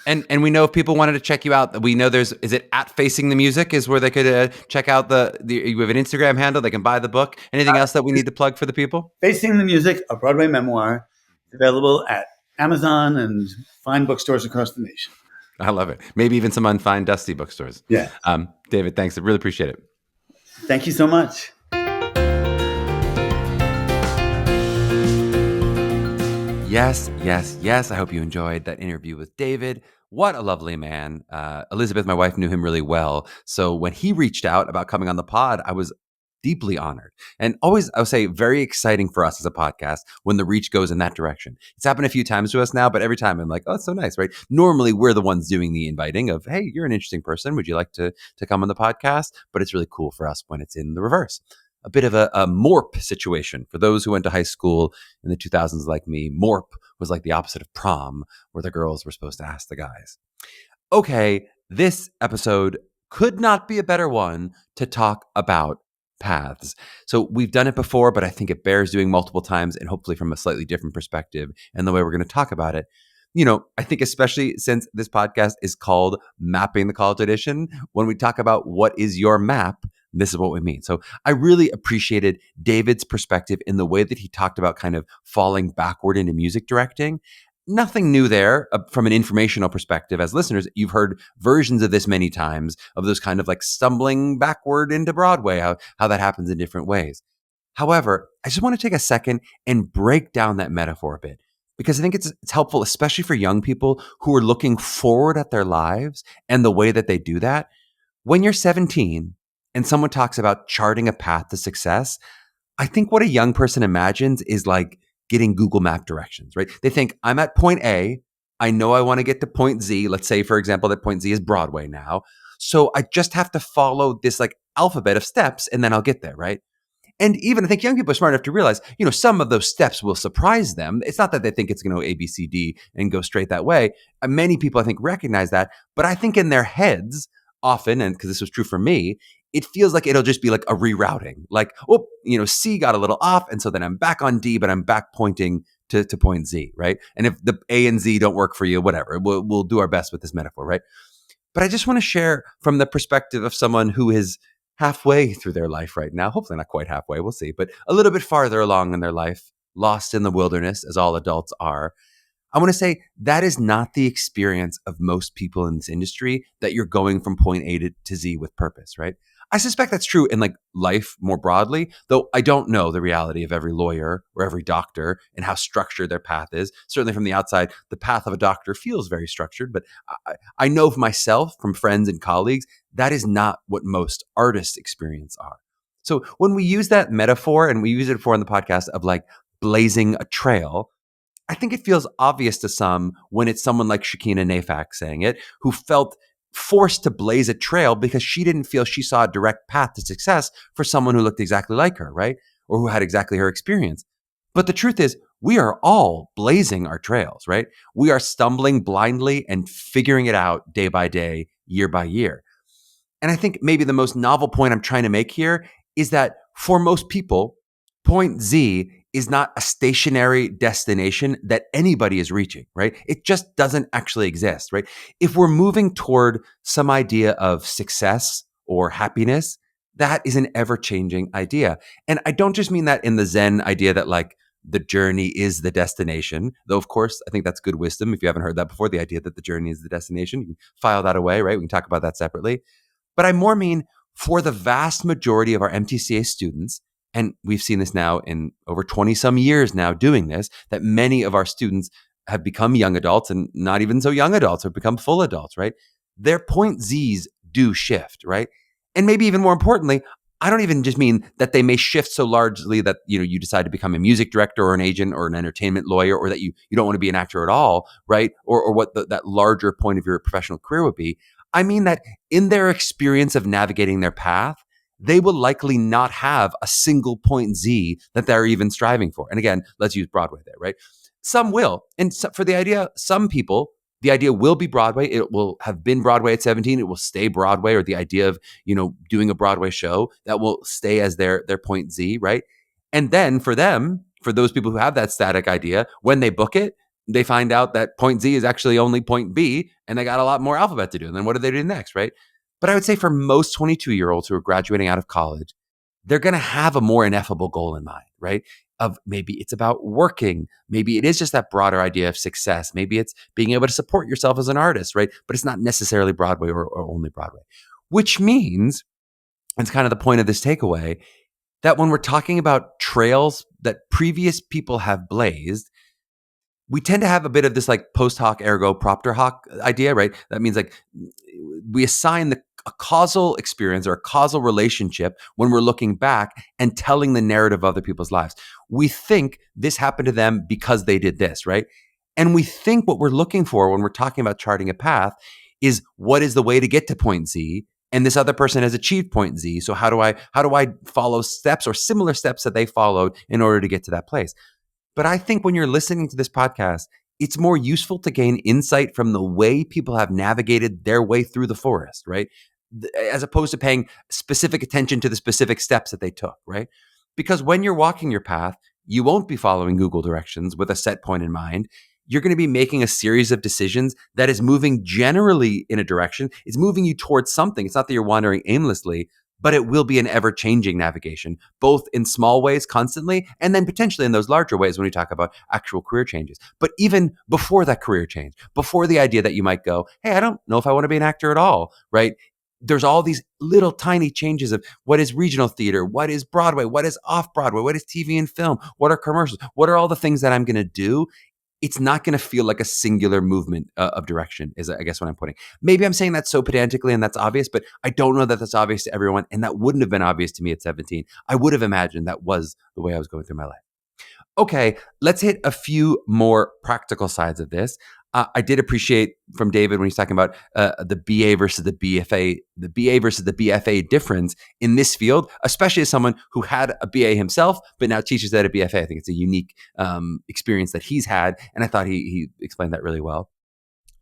And we know if people wanted to check you out, we know is it at Facing the Music is where they could check out you have an Instagram handle, they can buy the book. Anything else that we need to plug for the people? Facing the Music, a Broadway memoir, available at Amazon and fine bookstores across the nation. I love it. Maybe even some unfine, dusty bookstores. Yeah. David, thanks. I really appreciate it. Thank you so much. Yes. I hope you enjoyed that interview with David. What a lovely man. Elizabeth, my wife, knew him really well. So when he reached out about coming on the pod, I was deeply honored. And always, I would say, very exciting for us as a podcast when the reach goes in that direction. It's happened a few times to us now, but every time I'm like, oh, it's so nice, right? Normally, we're the ones doing the inviting of, hey, you're an interesting person. Would you like to come on the podcast? But it's really cool for us when it's in the reverse. A bit of a MORP situation. For those who went to high school in the 2000s like me, MORP was like the opposite of prom, where the girls were supposed to ask the guys. Okay, this episode could not be a better one to talk about paths. So we've done it before, but I think it bears doing multiple times and hopefully from a slightly different perspective and the way we're going to talk about it. I think especially since this podcast is called Mapping the College Audition, when we talk about what is your map, this is what we mean. So I really appreciated David's perspective in the way that he talked about kind of falling backward into music directing. Nothing new there from an informational perspective. As listeners, you've heard versions of this many times, of those kind of like stumbling backward into Broadway, how that happens in different ways. However, I just want to take a second and break down that metaphor a bit because I think it's helpful, especially for young people who are looking forward at their lives and the way that they do that. When you're 17 and someone talks about charting a path to success, I think what a young person imagines is like getting Google Map directions, right? They think I'm at point A. I know I want to get to point Z. Let's say, for example, that point Z is Broadway now. So I just have to follow this like alphabet of steps and then I'll get there, right? And even I think young people are smart enough to realize, some of those steps will surprise them. It's not that they think it's going to go A, B, C, D and go straight that way. Many people, I think, recognize that. But I think in their heads, often, and because this was true for me, it feels like it'll just be like a rerouting. Like, C got a little off. And so then I'm back on D, but I'm back pointing to point Z, right? And if the A and Z don't work for you, whatever, we'll do our best with this metaphor, right? But I just want to share from the perspective of someone who is halfway through their life right now, hopefully not quite halfway, we'll see, but a little bit farther along in their life, lost in the wilderness, as all adults are. I want to say that is not the experience of most people in this industry, that you're going from point A to Z with purpose, right? I suspect that's true in like life more broadly, though I don't know the reality of every lawyer or every doctor and how structured their path is. Certainly from the outside, the path of a doctor feels very structured, but I know for myself, from friends and colleagues, that is not what most artists experience are. So when we use that metaphor, and we use it before on the podcast, of like blazing a trail, I think it feels obvious to some when it's someone like Shakina Nafak saying it, who felt forced to blaze a trail because she didn't feel she saw a direct path to success for someone who looked exactly like her, right? Or who had exactly her experience. But the truth is, we are all blazing our trails, right? We are stumbling blindly and figuring it out day by day, year by year. And I think maybe the most novel point I'm trying to make here is that for most people, point Z is not a stationary destination that anybody is reaching, right? It just doesn't actually exist, right? If we're moving toward some idea of success or happiness, that is an ever-changing idea. And I don't just mean that in the Zen idea that like the journey is the destination, though of course, I think that's good wisdom. If you haven't heard that before, the idea that the journey is the destination, you can file that away, right? We can talk about that separately. But I more mean for the vast majority of our MTCA students, and we've seen this now in over 20 some years now doing this, that many of our students have become young adults and not even so young adults, have become full adults, right? Their point Zs do shift, right? And maybe even more importantly, I don't even just mean that they may shift so largely that you decide to become a music director or an agent or an entertainment lawyer, or that you don't want to be an actor at all, right? Or what that larger point of your professional career would be. I mean that in their experience of navigating their path, they will likely not have a single point Z that they're even striving for. And again, let's use Broadway there, right? Some will. And so for the idea, some people, the idea will be Broadway. It will have been Broadway at 17. It will stay Broadway, or the idea of, doing a Broadway show that will stay as their point Z, right? And then for them, for those people who have that static idea, when they book it, they find out that point Z is actually only point B, and they got a lot more alphabet to do. And then what do they do next, right? But I would say for most 22-year-olds who are graduating out of college, they're going to have a more ineffable goal in mind, right? Of maybe it's about working. Maybe it is just that broader idea of success. Maybe it's being able to support yourself as an artist, right? But it's not necessarily Broadway or only Broadway, which means, and it's kind of the point of this takeaway, that when we're talking about trails that previous people have blazed, we tend to have a bit of this like post hoc ergo propter hoc idea, right? That means like we assign a causal experience or a causal relationship when we're looking back and telling the narrative of other people's lives. We think this happened to them because they did this, right? And we think what we're looking for when we're talking about charting a path is what is the way to get to point Z? And this other person has achieved point Z. So how do I follow steps or similar steps that they followed in order to get to that place? But I think when you're listening to this podcast, it's more useful to gain insight from the way people have navigated their way through the forest, right? As opposed to paying specific attention to the specific steps that they took, right? Because when you're walking your path, you won't be following Google directions with a set point in mind. You're going to be making a series of decisions that is moving generally in a direction. It's moving you towards something. It's not that you're wandering aimlessly, but it will be an ever-changing navigation, both in small ways constantly, and then potentially in those larger ways when we talk about actual career changes. But even before that career change, before the idea that you might go, hey, I don't know if I want to be an actor at all, right? there's all these little tiny changes of what is regional theater, what is Broadway, what is off Broadway, what is TV and film, what are commercials, what are all the things that I'm going to do. It's not going to feel like a singular movement of direction, is I guess what I'm putting. Maybe I'm saying that so pedantically and that's obvious, but I don't know that that's obvious to everyone. And that wouldn't have been obvious to me at 17. I would have imagined that was the way I was going through my life. Okay, let's hit a few more practical sides of this. I did appreciate from David when he's talking about the BA versus the BFA difference in this field, especially as someone who had a BA himself, but now teaches at a BFA. I think it's a unique experience that he's had, and I thought he explained that really well.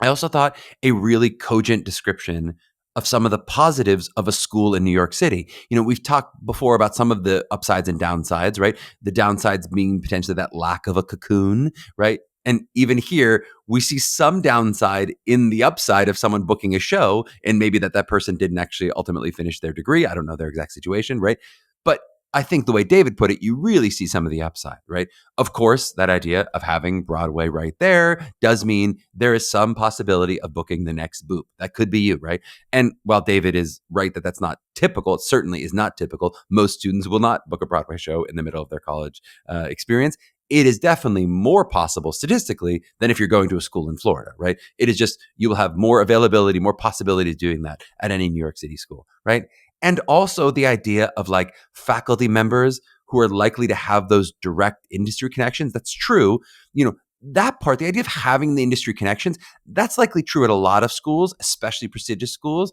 I also thought a really cogent description of some of the positives of a school in New York City. We've talked before about some of the upsides and downsides, right? The downsides being potentially that lack of a cocoon, right? And even here, we see some downside in the upside of someone booking a show, and maybe that person didn't actually ultimately finish their degree. I don't know their exact situation, right? But I think the way David put it, you really see some of the upside, right? Of course, that idea of having Broadway right there does mean there is some possibility of booking the next Boop. That could be you, right? And while David is right that that's not typical, it certainly is not typical. Most students will not book a Broadway show in the middle of their college experience. It is definitely more possible statistically than if you're going to a school in Florida, right? It is just, you will have more availability, more possibility of doing that at any New York City school, right? And also the idea of like faculty members who are likely to have those direct industry connections. That's true. That part, the idea of having the industry connections, that's likely true at a lot of schools, especially prestigious schools.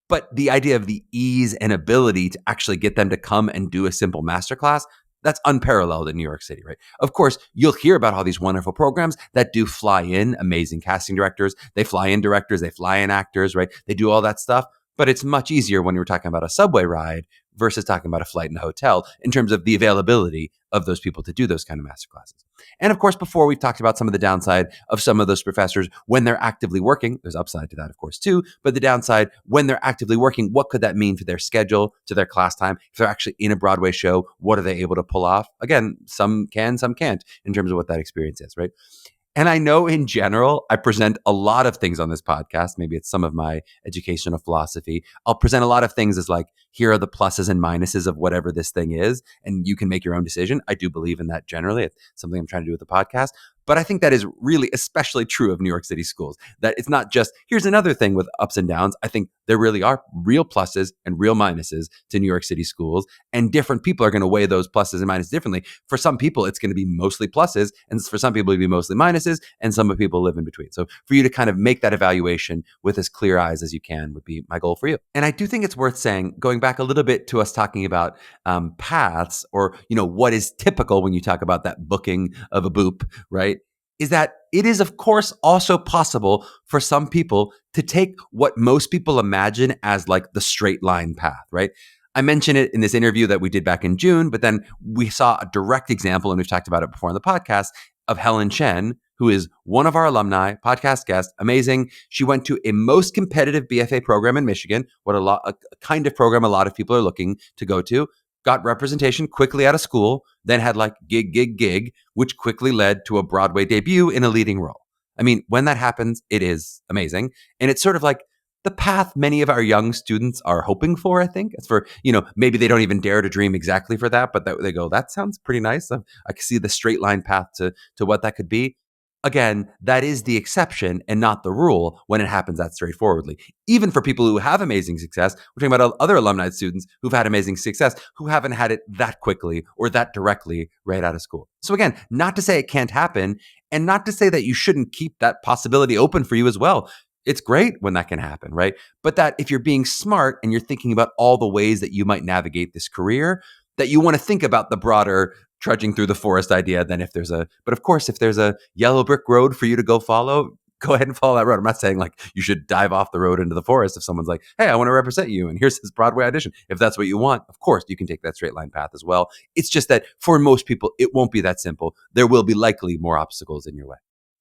But the idea of the ease and ability to actually get them to come and do a simple masterclass, that's unparalleled in New York City, right? Of course, you'll hear about all these wonderful programs that do fly in amazing casting directors. They fly in directors, they fly in actors, right? They do all that stuff. But it's much easier when you're talking about a subway ride versus talking about a flight in a hotel in terms of the availability of those people to do those kind of masterclasses. And of course, before we've talked about some of the downside of some of those professors when they're actively working. There's upside to that, of course, too. But the downside, when they're actively working, what could that mean to their schedule, to their class time? If they're actually in a Broadway show, what are they able to pull off? Again, some can, some can't in terms of what that experience is, right? And I know in general, I present a lot of things on this podcast. Maybe it's some of my educational philosophy. I'll present a lot of things as like, here are the pluses and minuses of whatever this thing is, and you can make your own decision. I do believe in that generally. It's something I'm trying to do with the podcast. But I think that is really especially true of New York City schools, that it's not just, here's another thing with ups and downs. I think there really are real pluses and real minuses to New York City schools, and different people are going to weigh those pluses and minuses differently. For some people, it's going to be mostly pluses, and for some people, it'll be mostly minuses, and some people live in between. So for you to kind of make that evaluation with as clear eyes as you can would be my goal for you. And I do think it's worth saying, going back a little bit to us talking about paths, or, what is typical when you talk about that booking of a Boop, right? Is that it is, of course, also possible for some people to take what most people imagine as like the straight line path, right? I mentioned it in this interview that we did back in June, but then we saw a direct example, and we've talked about it before on the podcast, of Helen Chen, who is one of our alumni, podcast guest, amazing. She went to a most competitive BFA program in Michigan, a kind of program a lot of people are looking to go to. Got representation quickly out of school, then had like gig, which quickly led to a Broadway debut in a leading role. I mean, when that happens, it is amazing. And it's sort of like the path many of our young students are hoping for, I think. It's for, maybe they don't even dare to dream exactly for that, but they go, that sounds pretty nice. I can see the straight line path to what that could be. Again, that is the exception and not the rule when it happens that straightforwardly. Even for people who have amazing success, we're talking about other alumni students who've had amazing success, who haven't had it that quickly or that directly right out of school. So again, not to say it can't happen, and not to say that you shouldn't keep that possibility open for you as well. It's great when that can happen, right? But that if you're being smart and you're thinking about all the ways that you might navigate this career, that you want to think about the broader trudging through the forest idea than if there's but of course, if there's a yellow brick road for you to go follow, go ahead and follow that road. I'm not saying like you should dive off the road into the forest if someone's like, hey, I want to represent you, and here's this Broadway audition. If that's what you want, of course, you can take that straight line path as well. It's just that for most people, it won't be that simple. There will be likely more obstacles in your way.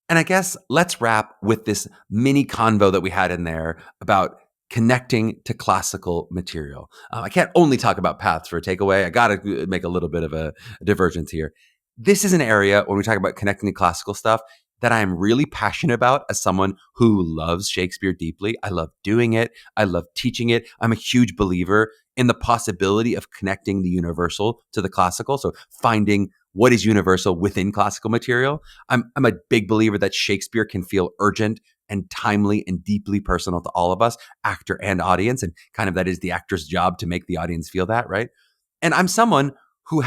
And I guess let's wrap with this mini convo that we had in there about connecting to classical material. I can't only talk about paths for a takeaway. I got to make a little bit of a divergence here. This is an area when we talk about connecting to classical stuff, that I am really passionate about as someone who loves Shakespeare deeply. I love doing it. I love teaching it. I'm a huge believer in the possibility of connecting the universal to the classical. So finding what is universal within classical material. I'm a big believer that Shakespeare can feel urgent and timely and deeply personal to all of us, actor and audience. And kind of that is the actor's job to make the audience feel that, right? And I'm someone who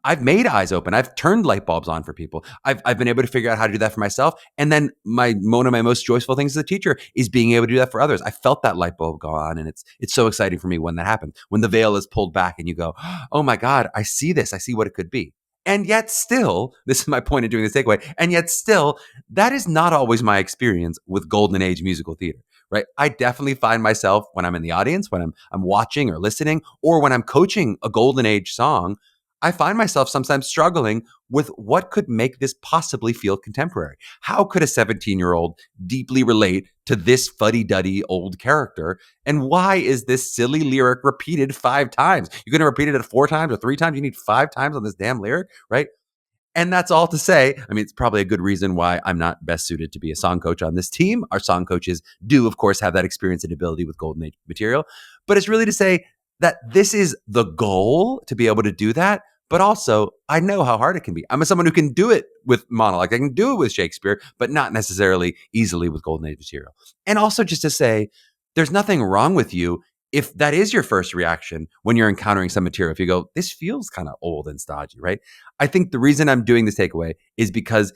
I've made eyes open. I've turned light bulbs on for people. I've been able to figure out how to do that for myself. And then one of my most joyful things as a teacher is being able to do that for others. I felt that light bulb go on, and it's so exciting for me when that happens. When the veil is pulled back and you go, oh my God, I see this. I see what it could be. And yet still, this is my point of doing this takeaway, and yet still, that is not always my experience with Golden Age musical theater, right? I definitely find myself when I'm in the audience, when I'm watching or listening, or when I'm coaching a Golden Age song, I find myself sometimes struggling with what could make this possibly feel contemporary. How could a 17-year-old deeply relate to this fuddy-duddy old character? And why is this silly lyric repeated 5 times? You're going to repeat it 4 times or 3 times? You need 5 times on this damn lyric, right? And that's all to say, I mean, it's probably a good reason why I'm not best suited to be a song coach on this team. Our song coaches do, of course, have that experience and ability with Golden Age material. But it's really to say that this is the goal, to be able to do that. But also, I know how hard it can be. I'm someone who can do it with monologue. I can do it with Shakespeare, but not necessarily easily with Golden Age material. And also just to say, there's nothing wrong with you if that is your first reaction when you're encountering some material. If you go, this feels kind of old and stodgy, right? I think the reason I'm doing this takeaway is because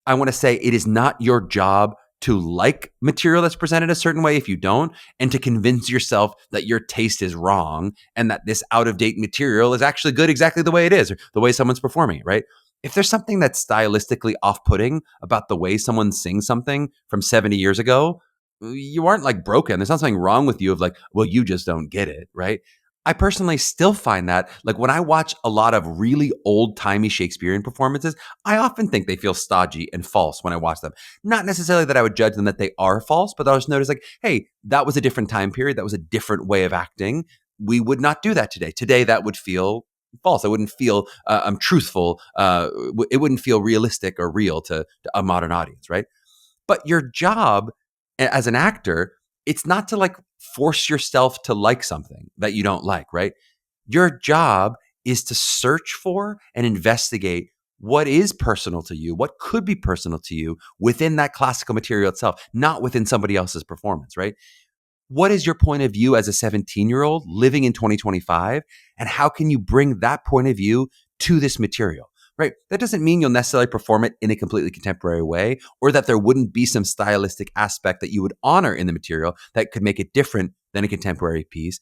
I want to say it is not your job to like material that's presented a certain way if you don't, and to convince yourself that your taste is wrong and that this out-of-date material is actually good exactly the way it is, or the way someone's performing it, right? If there's something that's stylistically off-putting about the way someone sings something from 70 years ago, you aren't like broken. There's not something wrong with you of like, well, you just don't get it, right? I personally still find that, like, when I watch a lot of really old-timey Shakespearean performances, I often think they feel stodgy and false when I watch them. Not necessarily that I would judge them that they are false, but I just notice like, hey, that was a different time period. That was a different way of acting. We would not do that today. Today, that would feel false. It wouldn't feel truthful. It wouldn't feel realistic or real to a modern audience, right? But your job as an actor, it's not to like force yourself to like something that you don't like, right? Your job is to search for and investigate what is personal to you, what could be personal to you within that classical material itself, not within somebody else's performance, right? What is your point of view as a 17-year-old living in 2025? And how can you bring that point of view to this material? Right. That doesn't mean you'll necessarily perform it in a completely contemporary way, or that there wouldn't be some stylistic aspect that you would honor in the material that could make it different than a contemporary piece.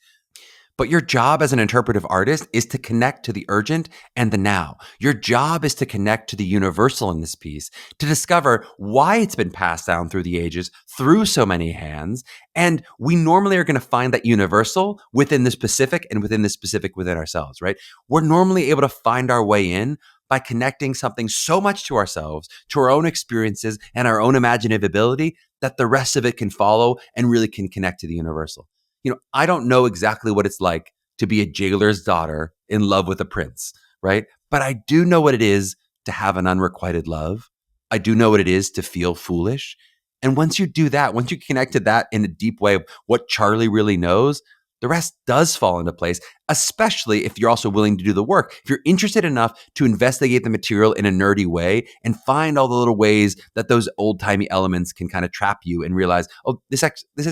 But your job as an interpretive artist is to connect to the urgent and the now. Your job is to connect to the universal in this piece, to discover why it's been passed down through the ages, through so many hands. And we normally are going to find that universal within the specific and within the specific within ourselves, right? We're normally able to find our way in by connecting something so much to ourselves, to our own experiences and our own imaginative ability, that the rest of it can follow and really can connect to the universal. You know, I don't know exactly what it's like to be a jailer's daughter in love with a prince, right? But I do know what it is to have an unrequited love. I do know what it is to feel foolish. And once you do that, once you connect to that in a deep way of what Charlie really knows, the rest does fall into place, especially if you're also willing to do the work. If you're interested enough to investigate the material in a nerdy way and find all the little ways that those old-timey elements can kind of trap you and realize, oh, this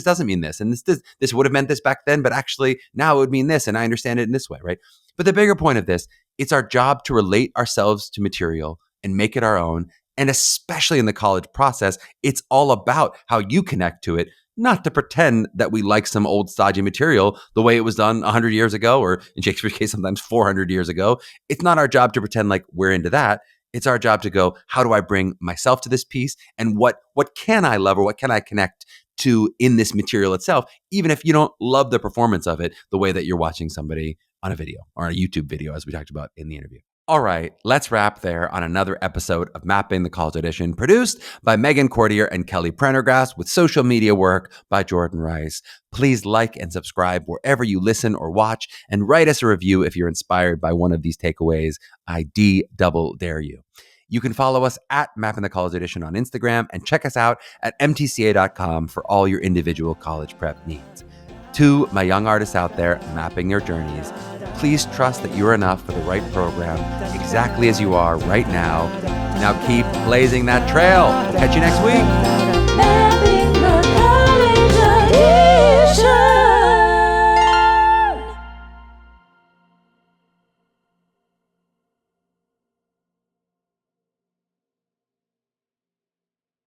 doesn't mean this, and this would have meant this back then, but actually now it would mean this, and I understand it in this way, right? But the bigger point of this, it's our job to relate ourselves to material and make it our own. And especially in the college process, it's all about how you connect to it, not to pretend that we like some old stodgy material the way it was done 100 years ago, or in Shakespeare's case, sometimes 400 years ago. It's not our job to pretend like we're into that. It's our job to go, how do I bring myself to this piece? And what can I love, or what can I connect to in this material itself, even if you don't love the performance of it the way that you're watching somebody on a video or on a YouTube video, as we talked about in the interview. All right, let's wrap there on another episode of Mapping the College Audition, produced by Meghan, Cordier, and Kelly Prendergast, with social media work by Jordan Rice. Please like and subscribe wherever you listen or watch, and write us a review if you're inspired by one of these takeaways. I double dare you. You can follow us at Mapping the College Audition on Instagram and check us out at MTCA.com for all your individual college prep needs. To my young artists out there mapping your journeys, please trust that you're enough for the right program exactly as you are right now. Now keep blazing that trail. We'll catch you next week.